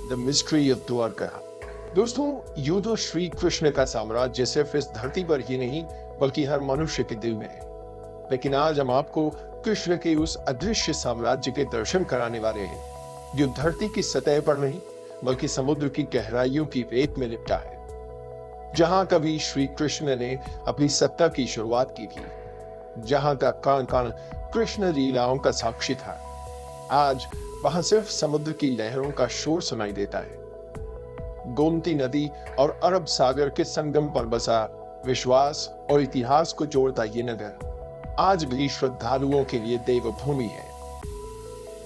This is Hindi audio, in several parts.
The mystery of Dwarka. दोस्तों, यूं तो श्री कृष्ण का साम्राज्य सिर्फ इस धरती पर ही नहीं बल्कि हर मनुष्य के दिल में है। लेकिन आज हम आपको कृष्ण के उस अदृश्य साम्राज्य के दर्शन कराने वाले हैं जो धरती की सतह पर नहीं बल्कि समुद्र की गहराइयों की रेत में लिपटा है। जहां कभी श्री कृष्ण ने अपनी सत्ता की शुरुआत की थी, जहां का कण कण कृष्ण लीलाओं का साक्षी था, आज वहां सिर्फ समुद्र की लहरों का शोर सुनाई देता है। गोमती नदी और अरब सागर के संगम पर बसा विश्वास और इतिहास को जोड़ता ये नगर आज भी श्रद्धालुओं के लिए देवभूमि है।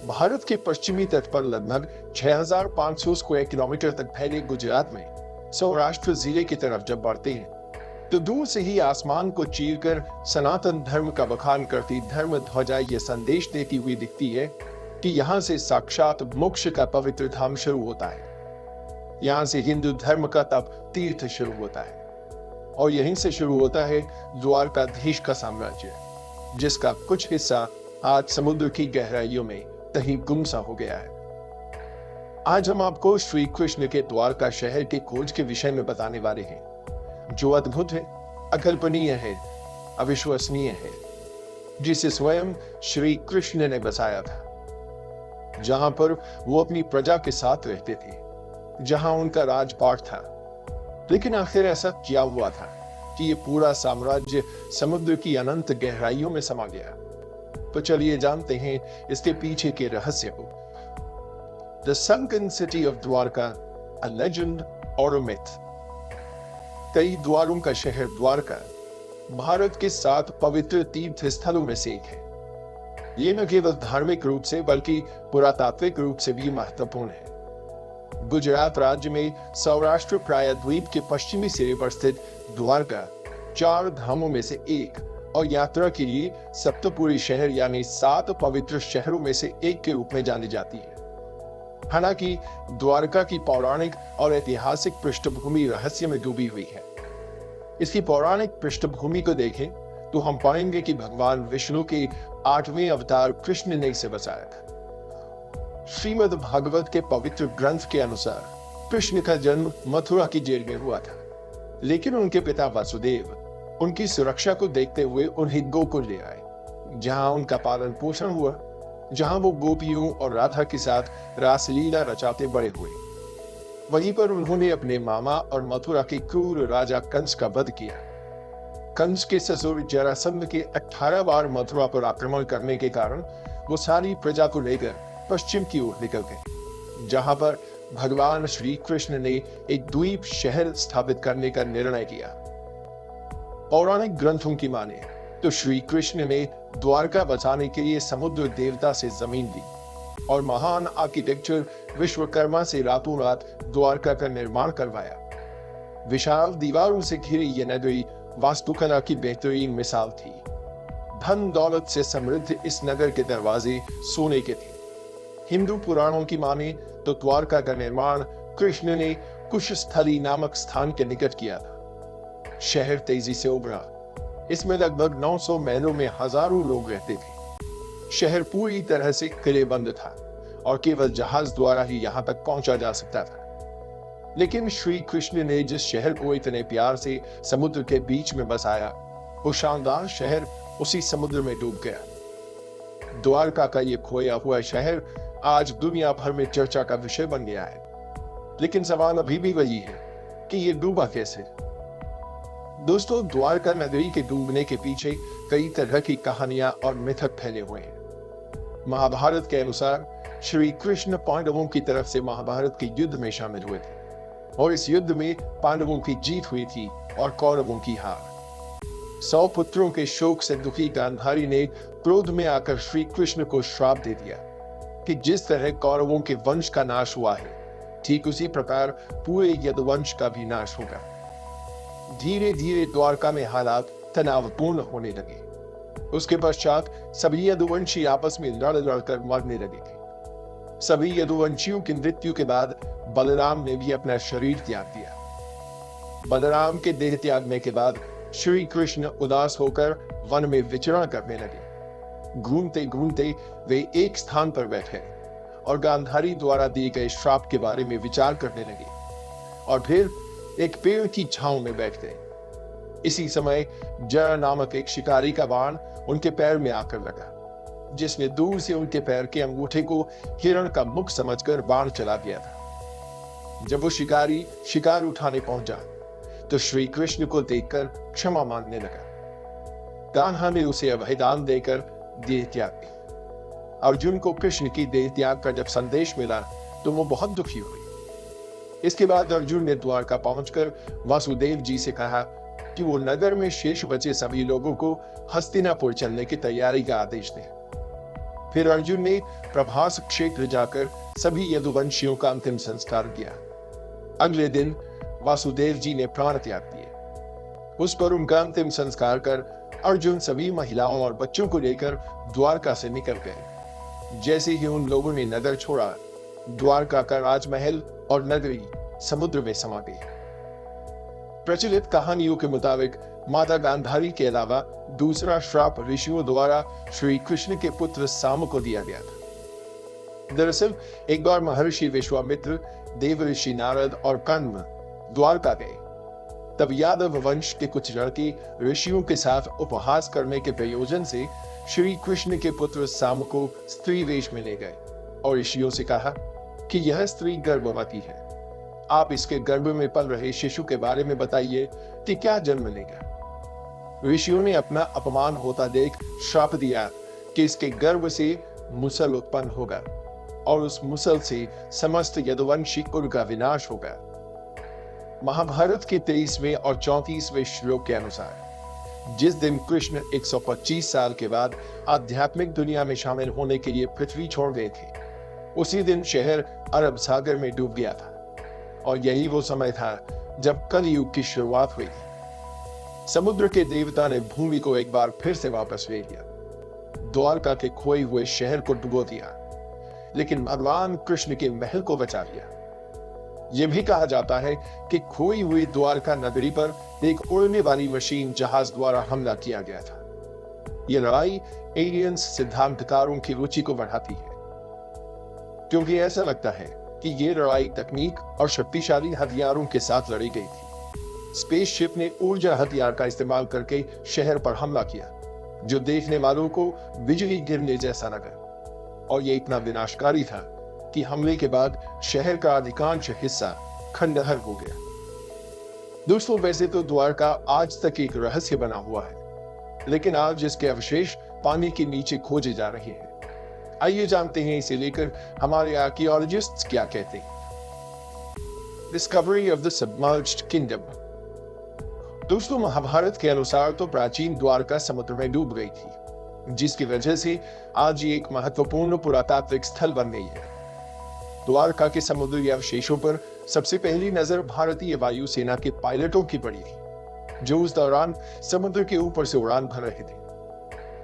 भारत के पश्चिमी तट पर लगभग 6,500 स्क्वायर किलोमीटर तक फैले गुजरात में सौराष्ट्र जिले की तरफ जब बढ़ते हैं तो दूर से ही आसमान को चीरकर सनातन धर्म का बखान करती धर्म ध्वजा ये संदेश देती हुई दिखती है कि यहाँ से साक्षात मोक्ष का पवित्र धाम शुरू होता है। यहाँ से हिंदू धर्म का तप तीर्थ शुरू होता है और यहीं से शुरू होता है द्वारकाधीश का साम्राज्य, जिसका कुछ हिस्सा आज समुद्र की गहराइयों में कहीं गुमसा हो गया है। आज हम आपको श्री कृष्ण के द्वारका शहर की खोज के विषय में बताने वाले हैं, जो अद्भुत है, अकल्पनीय है, अविश्वसनीय है, जिसे स्वयं श्री कृष्ण ने बसाया था। जहां पर वो अपनी प्रजा के साथ रहते थे, जहां उनका राजपाट था। लेकिन आखिर ऐसा क्या हुआ था कि ये पूरा साम्राज्य समुद्र की अनंत गहराइयों में समा गया? तो चलिए जानते हैं इसके पीछे के रहस्य को। The sunken city of Dwarka, a legend और अ मिथ। कई द्वारों का शहर द्वारका भारत के 7 पवित्र तीर्थ स्थलों में से एक है। ये न केवल धार्मिक रूप से बल्कि पुरातात्विक रूप से भी महत्वपूर्ण है। गुजरात राज्य में सौराष्ट्र प्रायद्वीप के पश्चिमी सिरे पर स्थित द्वारका 4 धामों में से एक और यात्रा के लिए सप्तपुरी शहर यानी 7 पवित्र शहरों में से एक के रूप में जानी जाती है। हालांकि द्वारका की पौराणिक और ऐतिहासिक पृष्ठभूमि रहस्य में डूबी हुई है। इसकी पौराणिक पृष्ठभूमि को देखें तो हम पाएंगे कि भगवान विष्णु के 8वें अवतार कृष्ण ने इसे बसाया था। श्रीमद् भागवत के पवित्र ग्रंथ के अनुसार कृष्ण का जन्म मथुरा की जेल में हुआ था, लेकिन उनके पिता वासुदेव उनकी सुरक्षा को देखते हुए उन्हें गोकुल ले आए, जहां उनका पालन पोषण हुआ, जहां वो गोपियों और राधा के साथ रासलीला रचाते बड़े हुए। वहीं पर उन्होंने अपने मामा और मथुरा के क्रूर राजा कंस का वध किया। कंस के ससुर जरासंध के 18 बार मथुरा पर आक्रमण करने के कारण वो सारी प्रजा को लेकर पश्चिम की ओर निकल गए, जहां पर भगवान श्री कृष्ण ने एक द्वीप शहर स्थापित करने का निर्णय किया। पौराणिक ग्रंथों की माने तो श्री कृष्ण ने द्वारका बचाने के लिए समुद्र देवता से जमीन ली और महान आर्किटेक्चर विश्वकर्मा से रातों रात द्वारका का निर्माण करवाया। विशाल दीवारों से घिरी यह नगरी वास्तुकला की बेहतरीन मिसाल थी। धन दौलत से समृद्ध इस नगर के दरवाजे सोने के थे। हिंदू पुराणों की माने तो द्वारका का निर्माण कृष्ण ने कुशस्थली नामक स्थान के निकट किया था। शहर तेजी से उभरा। इसमें लगभग 900 महलों में हजारों लोग रहते थे। शहर पूरी तरह से किलेबंद था और केवल जहाज द्वारा ही यहां तक पहुंचा जा सकता था। लेकिन श्री कृष्ण ने जिस शहर को इतने प्यार से समुद्र के बीच में बसाया, वो शानदार शहर उसी समुद्र में डूब गया। द्वारका का ये खोया हुआ शहर आज दुनिया भर में चर्चा का विषय बन गया है। लेकिन सवाल अभी भी वही है कि ये डूबा कैसे? दोस्तों, द्वारका नगरी के डूबने के पीछे कई तरह की कहानियां और मिथक फैले हुए हैं। महाभारत के अनुसार श्री कृष्ण पांडवों की तरफ से महाभारत के युद्ध में शामिल हुए थे और इस युद्ध में पांडवों की जीत हुई थी और कौरवों की हार। 100 पुत्रों के शोक से दुखी गांधारी ने क्रोध में आकर श्री कृष्ण को श्राप दे दिया कि जिस तरह कौरवों के वंश का नाश हुआ है, ठीक उसी प्रकार पूरे यदुवंश का भी नाश होगा। धीरे धीरे द्वारका में हालात तनावपूर्ण होने लगे। उसके पश्चात सभी यदुवंशी आपस में लड़ लड़कर मरने लगे थे। सभी यदुवंशियों की मृत्यु के बाद बलराम ने भी अपना शरीर त्याग दिया। बलराम के देह त्यागने के बाद श्री कृष्ण उदास होकर वन में विचरण करने लगे। घूमते घूमते वे एक स्थान पर बैठे और गांधारी द्वारा दिए गए श्राप के बारे में विचार करने लगे और फिर एक पेड़ की छांव में बैठ गए। इसी समय जरा नामक एक शिकारी का बाण उनके पैर में आकर लगा, जिसने दूर से उनके पैर के अंगूठे को हिरण का मुख समझकर बाण चला दिया था। जब वो शिकारी शिकार उठाने पहुंचा तो श्री कृष्ण को देखकर क्षमा मांगने लगा। कान्हा ने उसे अभयदान देकर देह त्याग दी। अर्जुन को कृष्ण की देह त्याग का जब संदेश मिला तो वो बहुत दुखी हुई। इसके बाद अर्जुन ने द्वारका पहुंचकर वासुदेव जी से कहा कि वो नगर में शेष बचे सभी लोगों को हस्तिनापुर चलने की तैयारी का आदेश दें। फिर अर्जुन ने प्रभास क्षेत्र जाकर सभी यदुवंशियों का अंतिम संस्कार किया। अगले दिन वासुदेव जी ने प्राण त्याग दिए। उस पर उनका अंतिम संस्कार कर अर्जुन सभी महिलाओं और बच्चों को लेकर द्वारका से निकल गए। जैसे ही उन लोगों ने नगर छोड़ा, द्वारका का राजमहल और नगरी समुद्र में समा गई। प्रचलित कहानियों के मुताबिक माता गांधारी के अलावा दूसरा श्राप ऋषियों द्वारा श्री कृष्ण के पुत्र साम को दिया गया था। दरअसल एक बार महर्षि विश्वामित्र, देव ऋषि नारद और कण्व द्वारका गए। तब यादव वंश के कुछ लड़के ऋषियों के साथ उपहास करने के प्रयोजन से श्री कृष्ण के पुत्र साम को स्त्री वेश में ले गए और ऋषियों से कहा कि यह स्त्री गर्भवती है, आप इसके गर्भ में पल रहे शिशु के बारे में बताइए कि क्या जन्म लेगा। ऋषियों ने अपना अपमान होता देख श्राप दिया कि इसके गर्भ से मुसल उत्पन्न होगा और उस मुसल से समस्त यदुवंशी कुल का विनाश होगा। महाभारत के 23वें और 34वें श्लोक के अनुसार जिस दिन कृष्ण 125 साल के बाद आध्यात्मिक दुनिया में शामिल होने के लिए पृथ्वी छोड़ गए थे, उसी दिन शहर अरब सागर में डूब गया था और यही वो समय था जब कलयुग की शुरुआत हुई थी। समुद्र के देवता ने भूमि को एक बार फिर से वापस ले लिया, द्वारका के खोए हुए शहर को डुबो दिया, लेकिन भगवान कृष्ण के महल को बचा लिया। यह भी कहा जाता है कि खोई हुई द्वारका नगरी पर एक उड़ने वाली मशीन जहाज द्वारा हमला किया गया था। यह लड़ाई एलियंस सिद्धांतकारों की रुचि को बढ़ाती है, क्योंकि ऐसा लगता है कि यह लड़ाई तकनीक और शक्तिशाली हथियारों के साथ लड़ी गई थी। स्पेसशिप ने ऊर्जा हथियार का इस्तेमाल करके शहर पर हमला किया, जो देखने वालों को बिजली गिरने जैसा लगा, और यह इतना विनाशकारी था कि हमले के बाद शहर का अधिकांश हिस्सा खंडहर हो गया। दोस्तों, वैसे तो द्वारका आज तक एक रहस्य बना हुआ है, लेकिन आज इसके अवशेष पानी के नीचे खोजे जा रहे हैं। आइए जानते हैं इसे लेकर हमारे आर्कियोलॉजिस्ट्स क्या कहते हैं। Discovery of the submerged kingdom. दोस्तों, महाभारत के अनुसार तो प्राचीन द्वारका समुद्र में डूब गई थी, जिसकी वजह से आज ये एक महत्वपूर्ण पुरातात्विक स्थल बन गई है। द्वारका के समुद्री अवशेषों पर सबसे पहली नजर भारतीय वायुसेना के पायलटों की पड़ी थी, जो उस दौरान समुद्र के ऊपर से उड़ान भर रहे थे।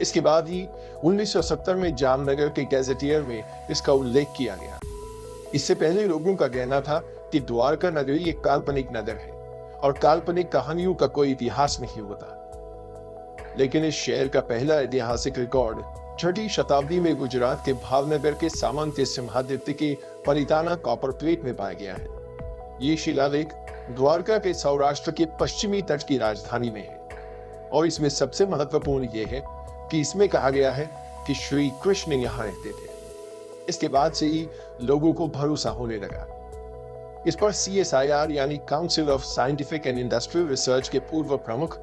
इसके बाद ही 1970 में जामनगर के गैजेटियर में इसका उल्लेख किया गया। इससे पहले लोगों का कहना था कि द्वारका नगरी एक काल्पनिक नगर है और काल्पनिक कहानियों का कोई इतिहास नहीं होता। लेकिन इस शहर का पहला ऐतिहासिक रिकॉर्ड 6वीं शताब्दी में गुजरात के भावनगर के सामंत सिंहादित्य के परिताना कॉपर प्लेट में पाया गया है। ये शिलालेख द्वारका के सौराष्ट्र के पश्चिमी तट की राजधानी में है, और इसमें सबसे महत्वपूर्ण यह है कि इसमें कहा गया है कि श्री कृष्ण यहाँ रहते थे। इसके बाद से ही लोगों को भरोसा होने लगा। इस पर CSIR यानी council of scientific and industrial research के पूर्व प्रमुख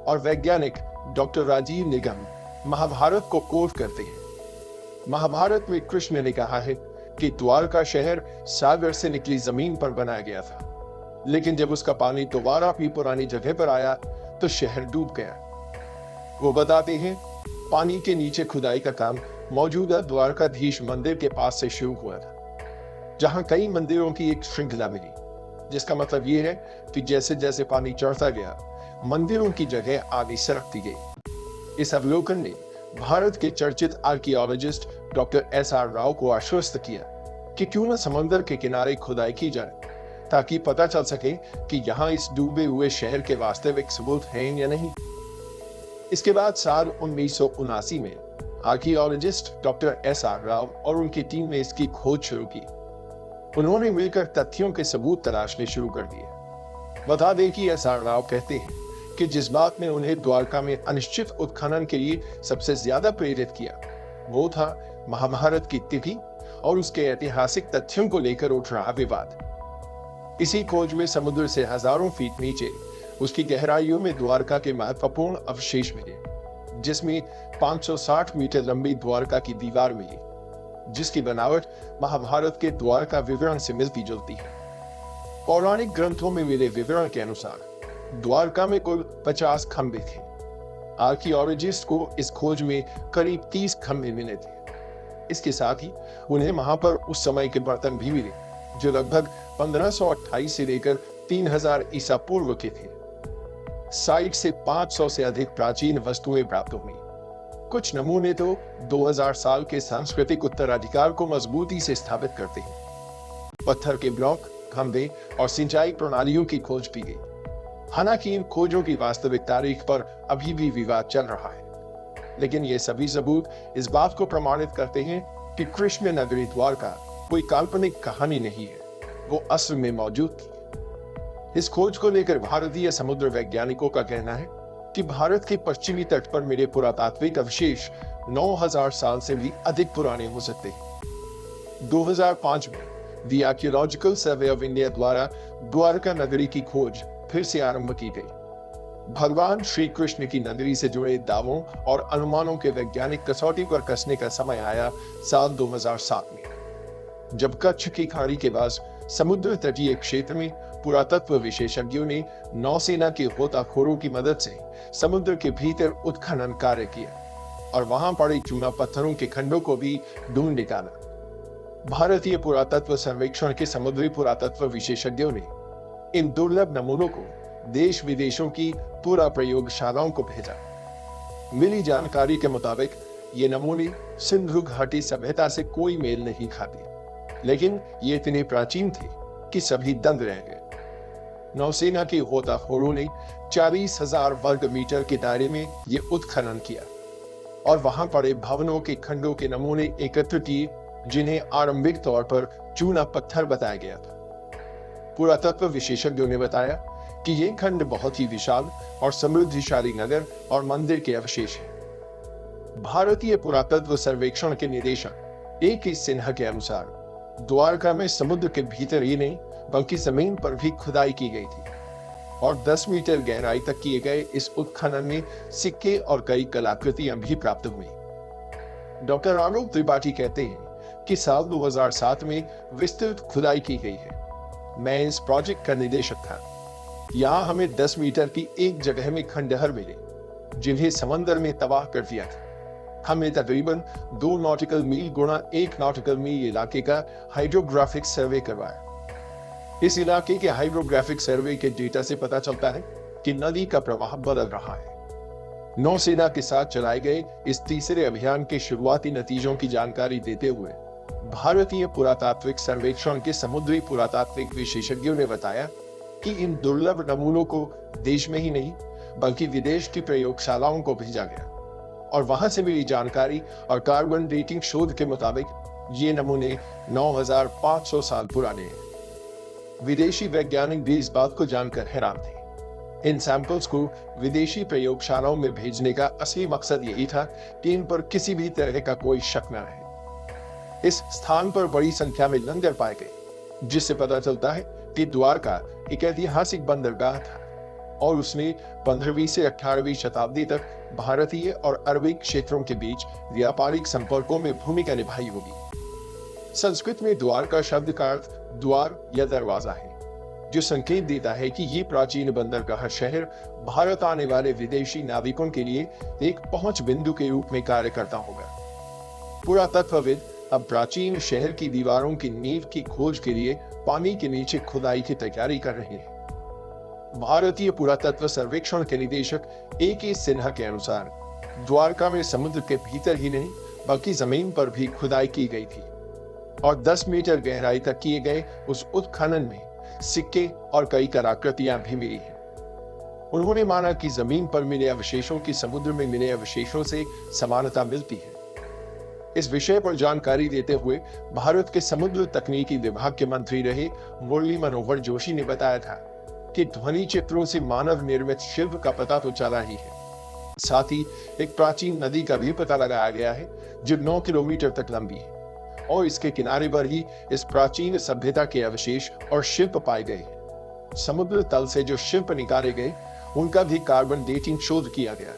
और वैज्ञानिक डॉक्टर राजीव निगम महाभारत को कोट करते हैं। महाभारत में कृष्ण ने कहा है कि द्वारका शहर सागर से निकली जमीन पर बनाया गया था, लेकिन जब उसका पानी दोबारा अपनी पुरानी जगह पर आया तो शहर डूब गया। वो बताते हैं, पानी के नीचे खुदाई का काम मौजूदा द्वारकाधीश मंदिर के पास से शुरू हुआ था, जहां कई मंदिरों की एक श्रृंखला मिली, जिसका मतलब ये है कि जैसे जैसे पानी चढ़ता गया, मंदिरों की जगह आगे सरकती गई। इस अवलोकन ने भारत के चर्चित आर्कियोलॉजिस्ट डॉक्टर SR राव को आश्वस्त किया कि क्यों न समंदर के किनारे खुदाई की जाए, ताकि पता चल सके कि यहाँ इस डूबे हुए शहर के वास्तविक सबूत हैं या नहीं। इसके बाद साल 1979 में आर्कियोलॉजिस्ट डॉक्टर S.R. राव और उनकी टीम ने इसकी खोज शुरू की। उन्होंने मिलकर तथ्यों के सबूत तलाशने शुरू कर दिए। बता दें कि S.R. राव कहते हैं कि जिस बात ने उन्हें द्वारका में अनिश्चित उत्खनन के लिए सबसे ज्यादा प्रेरित किया, वो था महाभारत की तिथि और उसके ऐतिहासिक तथ्यों को लेकर उठ रहा विवाद। इसी खोज में समुद्र से हजारों फीट नीचे उसकी गहराइयों में द्वारका के महत्वपूर्ण अवशेष मिले, जिसमें 560 मीटर लंबी द्वारका की दीवार मिली, जिसकी बनावट महाभारत के द्वारका विवरण से मिलती जुलती है। पौराणिक ग्रंथों में मिले विवरण के अनुसार द्वारका में कुल 50 खंभे थे। आर्कियोलॉजिस्ट को इस खोज में करीब 30 खंभे मिले थे। इसके साथ ही उन्हें वहां पर उस समय के बर्तन भी मिले, जो लगभग 1528 से लेकर 3000 ईसा पूर्व के थे। साइट से 500 से अधिक प्राचीन वस्तुएं प्राप्त हुई। कुछ नमूने तो 2000 साल के सांस्कृतिक उत्तराधिकार को मजबूती से स्थापित करते हैं। पत्थर के ब्लॉक, खंभे और सिंचाई प्रणालियों की खोज की गई। हालांकि इन खोजों की वास्तविक तारीख पर अभी भी विवाद चल रहा है, लेकिन ये सभी सबूत इस बात को प्रमाणित करते हैं कि कृष्ण नगरी द्वारका कोई काल्पनिक कहानी नहीं है, वो असल में मौजूद थी। इस खोज को लेकर भारतीय समुद्र वैज्ञानिकों का कहना है कि भारत के पश्चिमी तट पर मिले पुरातात्विक अवशेष 9000 साल से भी अधिक पुराने हो सकते हैं। 2005 में the archaeological survey of India द्वारा द्वारका नगरी की खोज फिर से आरंभ की गई। भगवान श्री कृष्ण की नगरी से जुड़े दावों और अनुमानों के वैज्ञानिक कसौटी पर कसने का समय आया साल 2007 में, जब कच्छ की खाड़ी के पास समुद्र तटीय क्षेत्र में पुरातत्व विशेषज्ञों ने नौसेना के गोताखोरों की मदद से समुद्र के भीतर उत्खनन कार्य किया और वहां पड़े चूना पत्थरों के खंडों को भी ढूंढ निकाला। भारतीय पुरातत्व सर्वेक्षण के समुद्री पुरातत्व विशेषज्ञों ने इन दुर्लभ नमूनों को देश विदेशों की पूरा प्रयोगशालाओं को भेजा। मिली जानकारी के मुताबिक ये नमूने सिंधु घाटी सभ्यता से कोई मेल नहीं खाते, लेकिन ये इतने प्राचीन थे कि सभी दंग रह गए। नौसेना के गोताखोरों ने 40,000 वर्ग मीटर के दायरे में ये उत्खनन किया और वहां पड़े भवनों के खंडों के नमूने एकत्र किए, जिन्हें आरंभिक तौर पर चूना पत्थर बताया गया था। पुरातत्व विशेषज्ञों ने बताया कि ये खंड बहुत ही विशाल और समृद्धिशाली नगर और मंदिर के अवशेष हैं। भारतीय पुरातत्व सर्वेक्षण के निदेशक A.K. सिन्हा के अनुसार द्वारका में समुद्र के भीतर ही नहीं बल्कि जमीन पर भी खुदाई की गई थी और 10 मीटर गहराई तक किए गए इस उत्खनन में सिक्के और कई कलाकृतियां भी प्राप्त हुई। डॉक्टर आलोक त्रिपाठी कहते हैं कि साल 2007 में विस्तृत खुदाई की गई है। मैं इस प्रोजेक्ट का निदेशक था। यहाँ हमें 10 मीटर की एक जगह में खंडहर मिले, जिन्हें समंदर में तबाह कर दिया था। हमने तकरीबन 2 नॉटिकल मील गुणा 1 नॉटिकल मील इलाके का हाइड्रोग्राफिक सर्वे करवाया। इस इलाके के हाइड्रोग्राफिक सर्वे के डेटा से पता चलता है कि नदी का प्रवाह बदल रहा है। नौसेना के साथ चलाए गए इस तीसरे अभियान के शुरुआती नतीजों की जानकारी देते हुए भारतीय पुरातात्विक सर्वेक्षण के समुद्री पुरातात्विक विशेषज्ञों ने बताया कि इन दुर्लभ नमूनों को देश में ही नहीं बल्कि विदेश की प्रयोगशालाओं को भेजा गया और वहां से मिली जानकारी और कार्बन डेटिंग शोध के मुताबिक ये नमूने 9500 साल पुराने हैं। विदेशी वैज्ञानिक भी इस बात को जानकर हैरान थे। इन सैंपल्स को विदेशी प्रयोगशालाओं में भेजने का असली मकसद यही था कि इन पर किसी भी तरह का कोई शक न रहे। इस स्थान पर बड़ी संख्या में लंगर पाए गए, जिससे पता चलता है कि द्वारका एक ऐतिहासिक बंदरगाह था और उसने 15वीं से 18वीं शताब्दी तक भारतीय और अरबी क्षेत्रों के बीच व्यापारिक संपर्कों में भूमिका निभाई होगी। संस्कृत में द्वार का शब्द का अर्थ द्वार या दरवाजा है, जो संकेत देता है कि ये प्राचीन बंदरगाह शहर भारत आने वाले विदेशी नाविकों के लिए एक पहुंच बिंदु के रूप में कार्य करता होगा। पुरातत्वविद अब प्राचीन शहर की दीवारों की नींव की खोज के लिए पानी के नीचे खुदाई की तैयारी कर रहे हैं। भारतीय पुरातत्व सर्वेक्षण के निदेशक A.K. सिन्हा के अनुसार द्वारका में समुद्र के भीतर ही नहीं बल्कि जमीन पर भी खुदाई की गई थी और 10 मीटर गहराई तक किए गए उस उत्खनन में सिक्के और कई कलाकृतियां भी मिली हैं। उन्होंने माना कि जमीन पर मिले अवशेषों की समुद्र में मिले अवशेषों से समानता मिलती है इस विषय पर जानकारी देते हुए भारत के समुद्र तकनीकी विभाग के मंत्री रहे मुरली मनोहर जोशी ने बताया था कि ध्वनि चित्रों से मानव निर्मित शिल्प का पता तो चला ही है, साथ ही एक प्राचीन नदी का भी पता लगाया गया है जो 9 किलोमीटर तक लंबी है और इसके किनारे पर ही इस प्राचीन सभ्यता के अवशेष और शिल्प पाए गए। समुद्र तल से जो शिल्प निकाले गए उनका भी कार्बन डेटिंग शोध किया गया,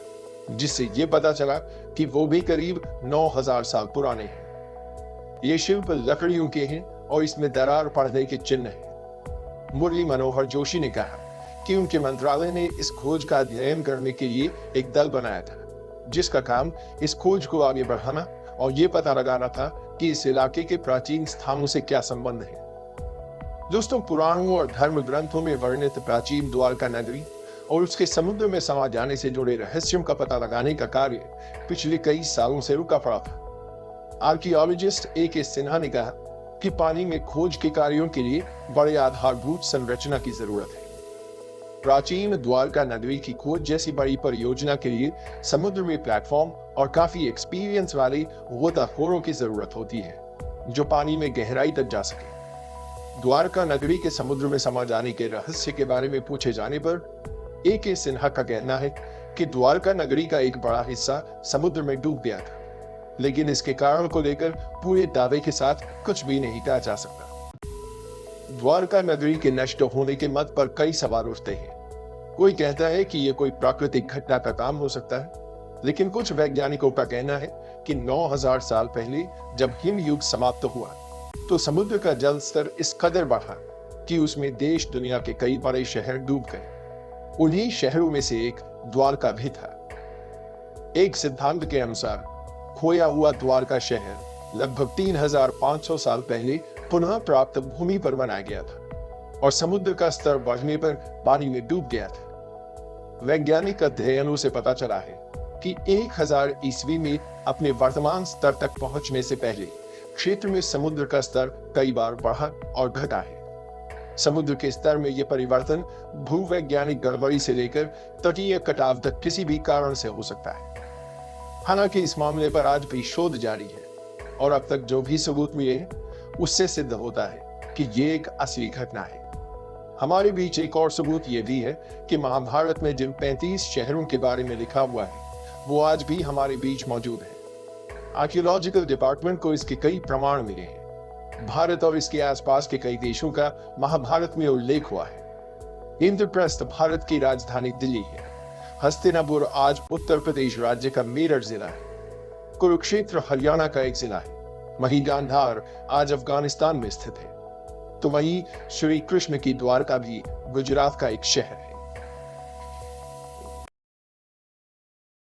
जिससे ये पता चला कि वो भी करीब 9000 साल पुराने हैं। ये शिल्प लकड़ियों के हैं और इसमें दरार पड़ने के चिन्ह हैं। मुरली मनोहर जोशी ने कहा कि उनके मंत्रालय ने इस खोज का अध्ययन करने के लिए एक दल बनाया था, जिसका काम इस खोज को आगे बढ़ाना और ये पता लगाना था कि इस इलाके के प्राचीन स्थानों से क्या संबंध है। दोस्तों, पुराणों और धर्म ग्रंथों में वर्णित प्राचीन द्वारका नगरी और उसके समुद्र में समा जाने से जुड़े रहस्यों का पता लगाने का कार्य पिछले कई सालों से रुका पड़ा था। Archaeologist A.K. सिन्हा ने कहा कि पानी में खोज के कार्यों के लिए बड़े आधारभूत संरचना की जरूरत है। प्राचीन द्वारका नगरी की खोज जैसी बड़ी परियोजना के लिए समुद्र में प्लेटफॉर्म और काफी एक्सपीरियंस वाले गोताखोरों की जरूरत होती है जो पानी में गहराई तक जा सके। द्वारका नगरी के समुद्र में समा जाने के रहस्य के बारे में पूछे जाने पर A.K. सिन्हा का कहना है कि द्वारका नगरी का एक बड़ा हिस्सा समुद्र में डूब गया था, लेकिन इसके कारण को लेकर पूरे दावे के साथ कुछ भी नहीं कहा जा सकता। द्वारका नगरी के नष्ट होने के मत पर कई सवाल उठते हैं। कोई कहता है कि यह कोई प्राकृतिक घटना का काम हो सकता है, लेकिन कुछ वैज्ञानिकों का कहना है कि 9000 साल पहले जब हिम युग समाप्त हुआ तो समुद्र का जल स्तर इस कदर बढ़ा कि उसमें देश दुनिया के कई बड़े शहर डूब गए। उन्हीं शहरों में से एक द्वारका भी था। एक सिद्धांत के अनुसार खोया हुआ द्वारका शहर लगभग 3500 साल पहले पुनः प्राप्त भूमि पर बनाया गया था और समुद्र का स्तर बढ़ने पर पानी में डूब गया था। वैज्ञानिक अध्ययनों से पता चला है कि 1000 ईस्वी में अपने वर्तमान स्तर तक पहुंचने से पहले क्षेत्र में समुद्र का स्तर कई बार बढ़ा और घटा है। समुद्र के स्तर में यह परिवर्तन भूवैज्ञानिक गड़बड़ी से लेकर तटीय कटाव तक किसी भी कारण से हो सकता है। हालांकि इस मामले पर आज भी शोध जारी है और अब तक जो भी सबूत मिले हैं उससे सिद्ध होता है कि ये एक असली घटना है। हमारे बीच एक और सबूत ये भी है कि महाभारत में जिन 35 शहरों के बारे में लिखा हुआ है वो आज भी हमारे बीच मौजूद है। आर्कियोलॉजिकल डिपार्टमेंट को इसके कई प्रमाण मिले हैं। भारत और इसके आसपास के कई देशों का महाभारत में उल्लेख हुआ है। इंद्रप्रस्थ भारत की राजधानी दिल्ली है। हस्तिनापुर आज उत्तर प्रदेश राज्य का मेरठ जिला है। कुरुक्षेत्र हरियाणा का एक जिला है। वहीं गांधार आज अफगानिस्तान में स्थित है। तो वहीं श्री कृष्ण की द्वारका भी गुजरात का एक शहर है।